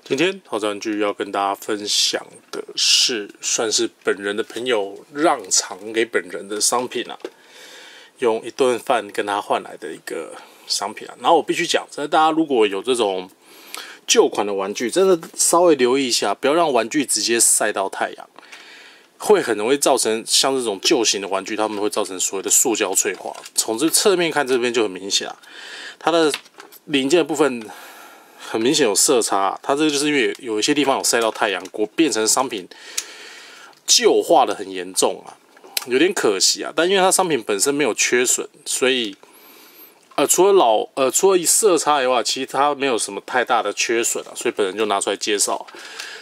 今天好玩具要跟大家分享的是，算是本人的朋友让场给本人的商品啊，用一顿饭跟他换来的一个商品啊。然后我必须讲，真的大家如果有这种旧款的玩具，真的稍微留意一下，不要让玩具直接晒到太阳，会很容易造成像这种旧型的玩具，它们会造成所谓的塑胶脆化。从这侧面看，这边就很明显啊，它的零件的部分很明显有色差，它这个就是因为有一些地方有晒到太阳，变成商品旧化的很严重啊，有点可惜啊。但因为它商品本身没有缺损，所以除了色差以外，其实它没有什么太大的缺损啊，所以本人就拿出来介绍。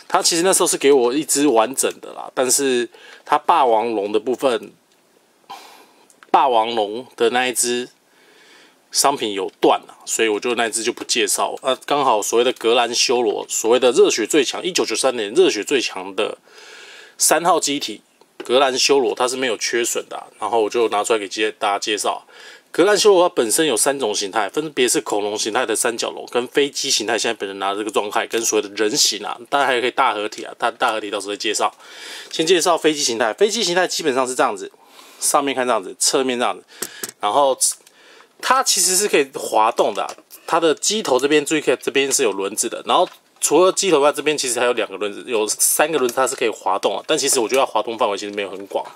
它其实那时候是给我一只完整的啦，但是它霸王龙的部分，霸王龙的那一只商品有断了，所以我就那一只就不介绍。刚好所谓的格兰修罗，所谓的热血最强，1993年热血最强的3号机体格兰修罗，它是没有缺损的然后我就拿出来给大家介绍。格兰修罗它本身有3种形态，分别是恐龙形态的三角龙，跟飞机形态现在本人拿的这个状态，跟所谓的人形啊，当然还可以大合体啊，大合体到时候会介绍。先介绍飞机形态，飞机形态基本上是这样子，上面看这样子，侧面这样子，然后它其实是可以滑动的它的机头这边注意看，这边是有轮子的，然后除了机头外，这边其实还有2个轮子，有3个轮子它是可以滑动的，但其实我觉得它滑动范围其实没有很广。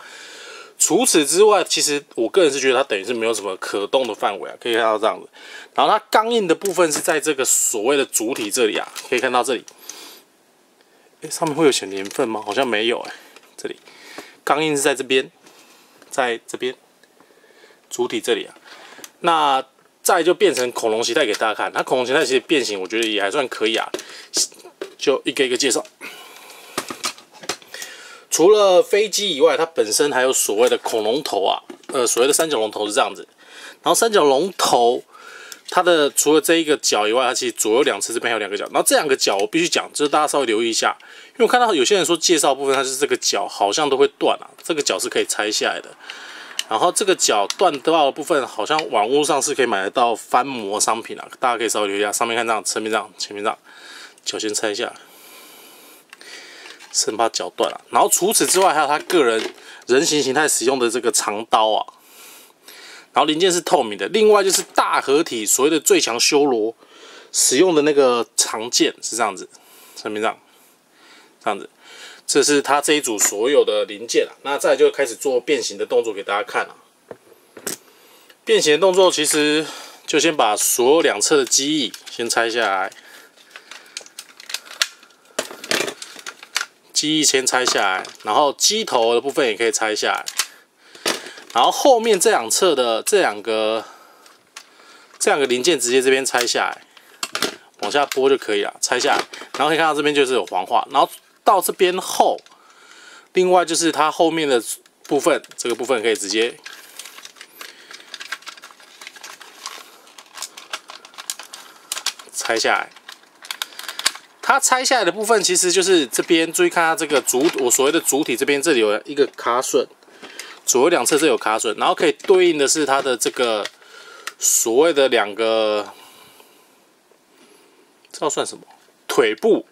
除此之外，其实我个人是觉得它等于是没有什么可动的范围可以看到这样子。然后它刚硬的部分是在这个所谓的主体这里可以看到这里。上面会有写年份吗？好像没有这里刚硬是在这边，在这边主体这里那再就变成恐龙形态给大家看。它恐龙形态其实变形，我觉得也还算可以就一个一个介绍。除了飞机以外，它本身还有所谓的恐龙头所谓的三角龙头是这样子。然后三角龙头，它的除了这一个角以外，它其实左右两侧这边还有2个角。然后这2个角我必须讲，就是大家稍微留意一下，因为我看到有些人说介绍部分，它是这个角好像都会断这个角是可以拆下来的。然后这个角断掉的部分，好像网络上是可以买得到翻模商品大家可以稍微留意一下。上面看这样，侧面这样，前面这样，角先拆一下。生怕脚断然后除此之外，还有他个人人形形态使用的这个长刀然后零件是透明的。另外就是大合体所谓的最强修罗使用的那个长剑是这样子，上面这样子，这是他这一组所有的零件那再来就开始做变形的动作给大家看变形的动作其实就先把所有2侧的机翼先拆下来。机翼先拆下来，然后机头的部分也可以拆下来，然后后面这2侧的这两个零件直接这边拆下来，往下拨就可以了，拆下来，然后可以看到这边就是有黄化，然后到这边后，另外就是它后面的部分，这个部分可以直接拆下来。它拆下来的部分其实就是这边，注意看它这个我所谓的主体这边，这里有一个卡榫，左右2侧这有卡榫，然后可以对应的是它的这个所谓的2个，这算什么？腿部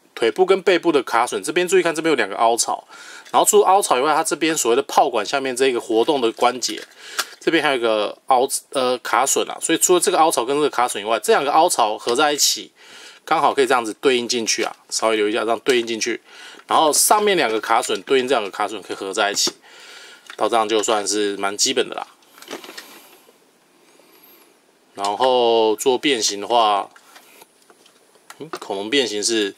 跟背部的卡榫，这边注意看这边有2个凹槽，然后除了凹槽以外，它这边所谓的炮管下面这个活动的关节，这边还有一个卡榫所以除了这个凹槽跟这个卡榫以外，这2个凹槽合在一起。刚好可以这样子对应进去稍微留意一下，这样对应进去，然后上面2个卡榫对应这2个卡榫可以合在一起，到这样就算是蛮基本的啦。然后做变形的话，恐龙变形是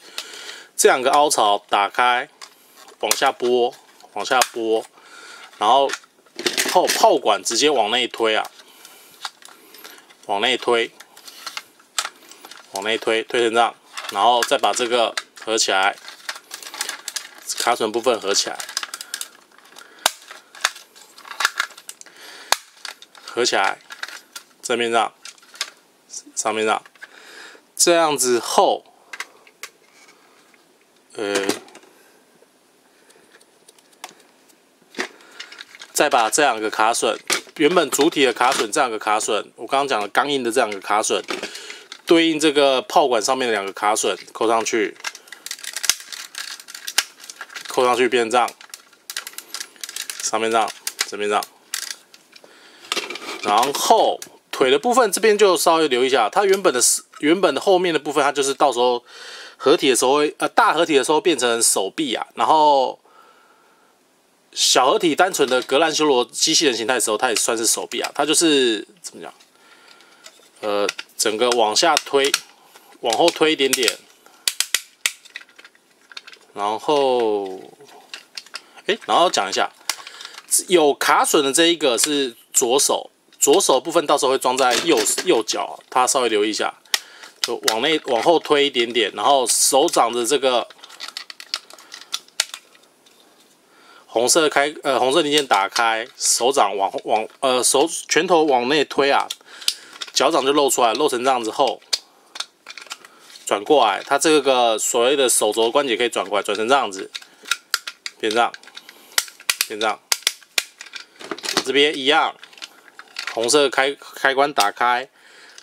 这2个凹槽打开，往下拨，然后炮管直接往内推往内推成这样，然后再把这个合起来，卡榫部分合起来，正面这样，上面这样，这样子后，再把这2个卡榫，原本主体的卡榫这2个卡榫，我刚刚讲的刚硬的这2个卡榫。对应这个炮管上面的2个卡榫扣上去，扣上去变这样，上面这样，这边这样。然后腿的部分这边就稍微留意一下，它原本的后面的部分，它就是到时候合体的时候会大合体的时候变成手臂啊，然后小合体单纯的格兰修罗机器人形态的时候，它也算是手臂啊，它就是怎么讲？整个往下推，往后推一点点，然后，然后讲一下，有卡榫的这一个是左手部分，到时候会装在右脚，它稍微留意一下，就往后推一点点，然后手掌的这个红色零件打开，手掌拳头往内推啊。脚掌就露出来，露成这样之后，转过来，它这个所谓的手肘关节可以转过来，转成这样子，变这样，变这样。这边一样，红色开关打开，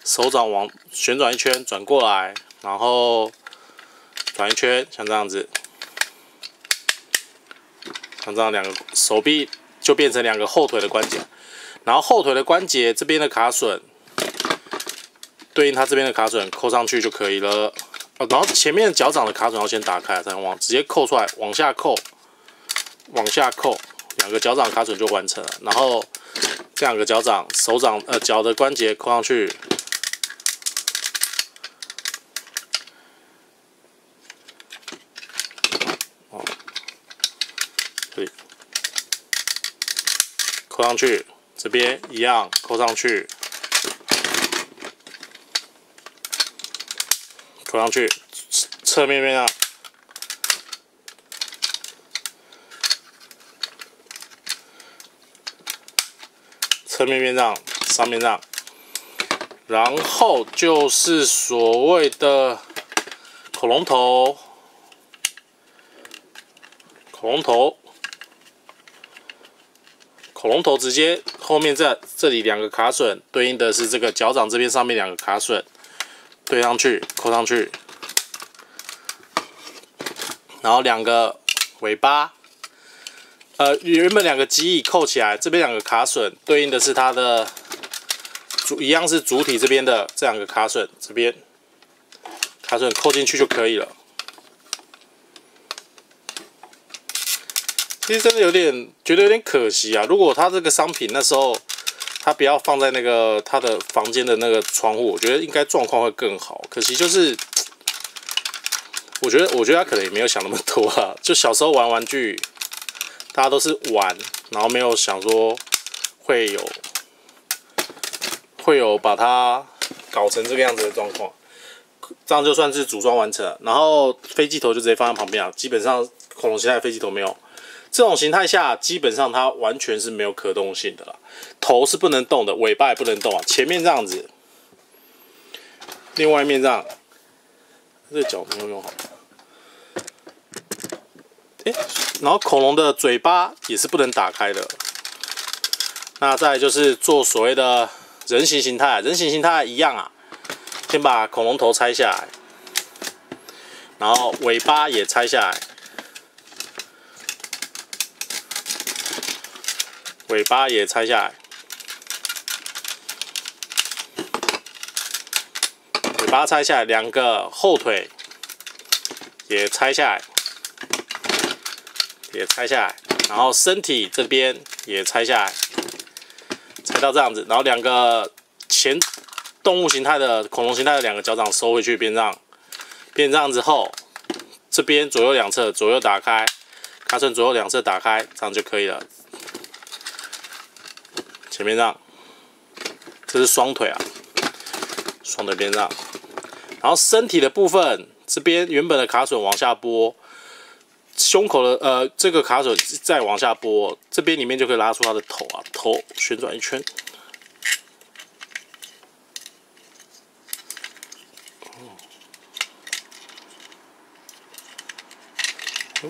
手掌往旋转一圈，转过来，然后转一圈，像这样子，像这样两个手臂就变成两个后腿的关节，然后后腿的关节这边的卡榫。对应它这边的卡榫扣上去就可以了，然后前面脚掌的卡榫要先打开，才直接扣出来，往下扣，两个脚掌卡榫就完成了。然后这两个脚掌、脚的关节扣上去，对，扣上去，这边一样扣上去。扣上去，侧面面上，侧面面上，上面上，然后就是所谓的恐龙头，直接后面这里两个卡榫对应的是这个脚掌这边上面两个卡榫。对上去，扣上去，然后两个尾巴，原本两个机翼扣起来，这边两个卡榫对应的是它的一样是主体这边的这两个卡榫，这边卡榫扣进去就可以了。其实真的觉得有点可惜啊！如果它这个商品那时候。他不要放在那个他的房间的那个窗户，我觉得应该状况会更好。可惜就是，我觉得他可能也没有想那么多啊。就小时候玩玩具，大家都是玩，然后没有想说会有把它搞成这个样子的状况。这样就算是组装完成了。然后飞机头就直接放在旁边啊，基本上恐龙形态的飞机头没有。这种形态下，基本上它完全是没有可动性的啦。头是不能动的，尾巴也不能动啊。前面这样子，另外一面这样，这个脚没有用好。然后恐龙的嘴巴也是不能打开的。那再来就是做所谓的人形形态，人形形态一样啊，先把恐龙头拆下来，然后尾巴也拆下来。尾巴也拆下来，尾巴拆下来，两个后腿也拆下来，然后身体这边也拆下来，拆到这样子，然后两个前动物形态的恐龙形态的两个脚掌收回去，变这样之后，这边左右两侧左右打开，卡榫左右两侧打开，这样就可以了。前面这样，这是双腿啊，双腿边上，然后身体的部分，这边原本的卡榫往下拨，胸口的这个卡榫再往下拨，这边里面就可以拉出它的头啊，头旋转一圈。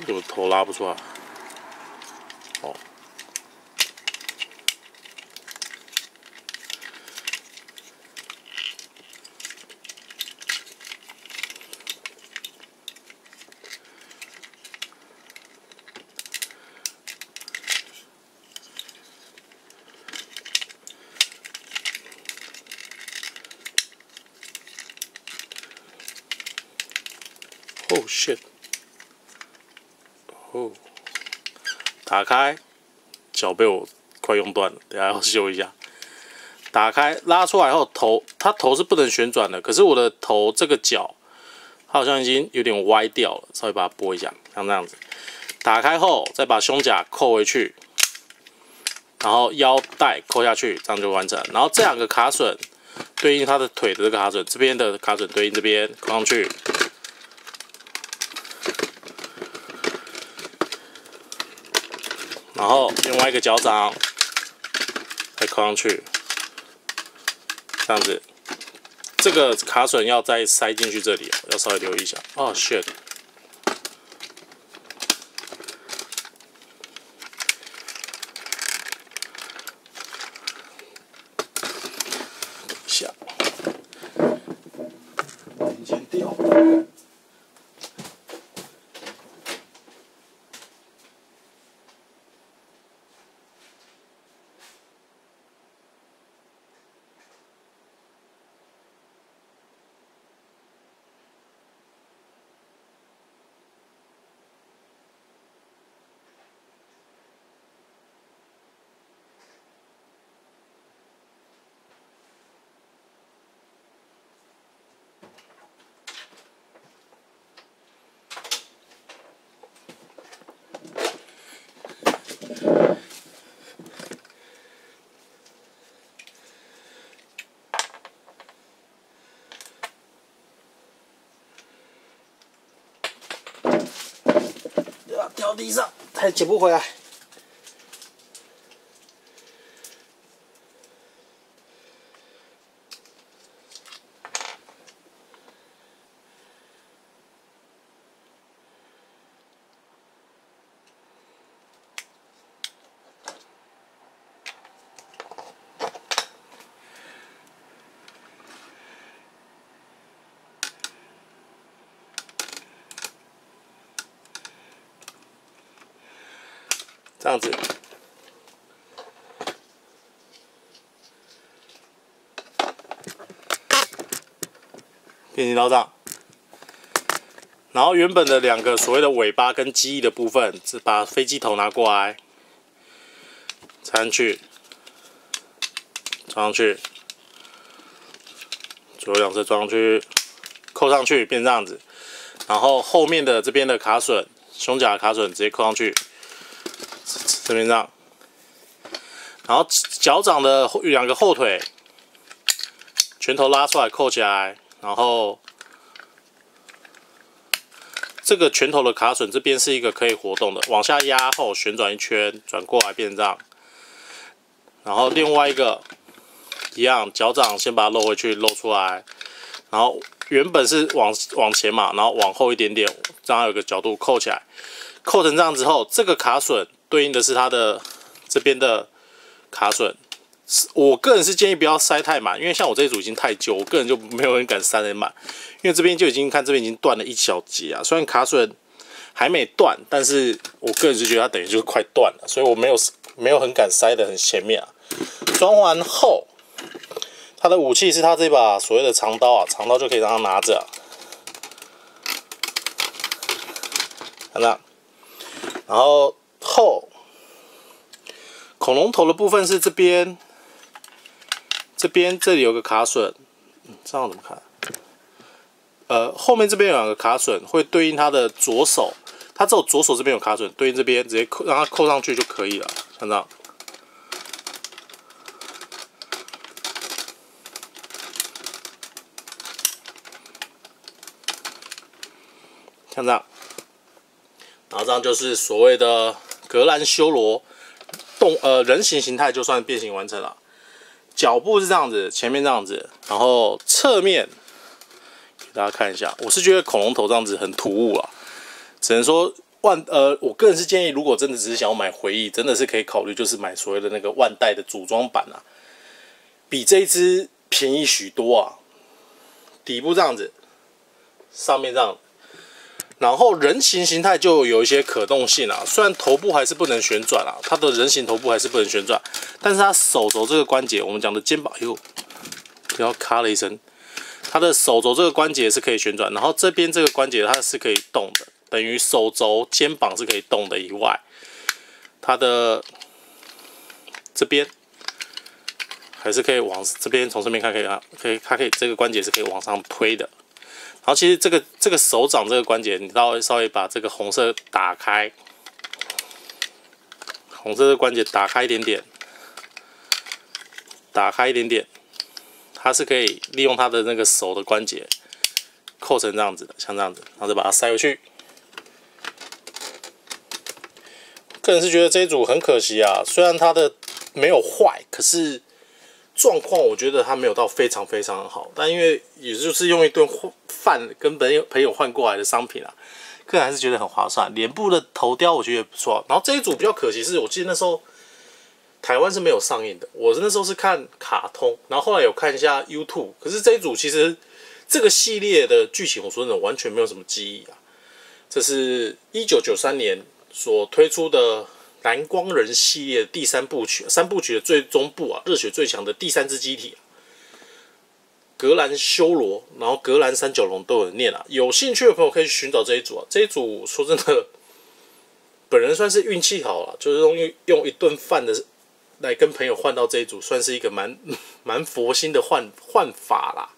怎么头拉不出来？哦。Oh shit！ 哦，打开，脚被我快用断了，等下要修一下。打开拉出来后，它头是不能旋转的，可是我的头这个角，它好像已经有点歪掉了，稍微把它拨一下，像这样子。打开后，再把胸甲扣回去，然后腰带扣下去，这样就完成了。然后这两个卡榫对应它的腿的这个卡榫，这边的卡榫对应这边，扣上去。然后另外一个脚掌再扣上去。这样子，这个卡榫要再塞进去这里，要稍微留意一下。哦 ，shit！ 等一下，零件掉。掉地上，它也捡不回来。这样子，变形刀杖。然后原本的两个所谓的尾巴跟机翼的部分，是把飞机头拿过来，插上去，装上去，左右两侧装上去，扣上去，变这样子。然后后面的这边的卡榫，胸甲的卡榫直接扣上去。这边这样，然后脚掌的两个后腿，拳头拉出来扣起来，然后这个拳头的卡榫这边是一个可以活动的，往下压后旋转一圈，转过来变成这样。然后另外一个一样，脚掌先把它露回去，露出来，然后原本是往前嘛，然后往后一点点，这样有个角度扣起来，扣成这样之后，这个卡榫对应的是它的这边的卡榫，我个人是建议不要塞太满，因为像我这一组已经太旧，我个人就没有人敢塞得满，因为这边就已经看这边已经断了一小节啊。虽然卡榫还没断，但是我个人是觉得它等于就是快断了，所以我没有很敢塞得很前面啊。装完后，它的武器是它这把所谓的长刀啊，长刀就可以让它拿着、啊，看到，然后。后恐龙头的部分是这边，这里有个卡榫，这样怎么看？后面这边有两个卡榫，会对应它的左手，它只有左手这边有卡榫，对应这边直接让它扣上去就可以了，像这样。像这样，然后这样就是所谓的格兰修罗人形形态就算变形完成了。脚部是这样子，前面这样子，然后侧面给大家看一下。我是觉得恐龙头这样子很突兀啊，只能说我个人是建议，如果真的只是想要买回忆，真的是可以考虑就是买所谓的那个万代的组装版啊，比这一只便宜许多啊。底部这样子，上面这样。然后人形形态就有一些可动性啊，虽然头部还是不能旋转啊，它的人形头部还是不能旋转，但是它手肘这个关节，我们讲的肩膀，不要咔了一声，它的手肘这个关节是可以旋转，然后这边这个关节它是可以动的，等于手肘、肩膀是可以动的以外，它的这边还是可以往这边，从这边看它可以这个关节是可以往上推的。然后其实这个手掌这个关节，你稍微把这个红色打开，红色的关节打开一点点，它是可以利用它的那个手的关节扣成这样子的，像这样子，然后再把它塞回去。个人是觉得这一组很可惜啊，虽然它的没有坏，可是状况我觉得它没有到非常非常好。但因为也就是用一顿饭跟朋友换过来的商品啊，个人还是觉得很划算。脸部的头雕我觉得也不错，然后这一组比较可惜是我记得那时候台湾是没有上映的，我那时候是看卡通，然后后来有看一下 YouTube， 可是这一组其实这个系列的剧情我说真的完全没有什么记忆啊。这是1993年所推出的蓝光人系列的第3部曲，3部曲的最终部啊，热血最强的第3只机体格兰修罗，然后格兰三九龙都有念啊。有兴趣的朋友可以去寻找这一组啊。这一组说真的，本人算是运气好了，就是用一顿饭的来跟朋友换到这一组，算是一个蛮佛心的换法啦。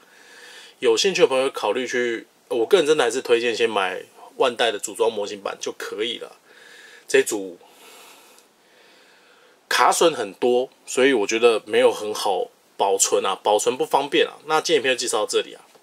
有兴趣的朋友考虑去，我个人真的还是推荐先买万代的组装模型版就可以了。这一组卡榫很多，所以我觉得没有很好保存啊，保存不方便啊。那今天影片就介绍到这里啊。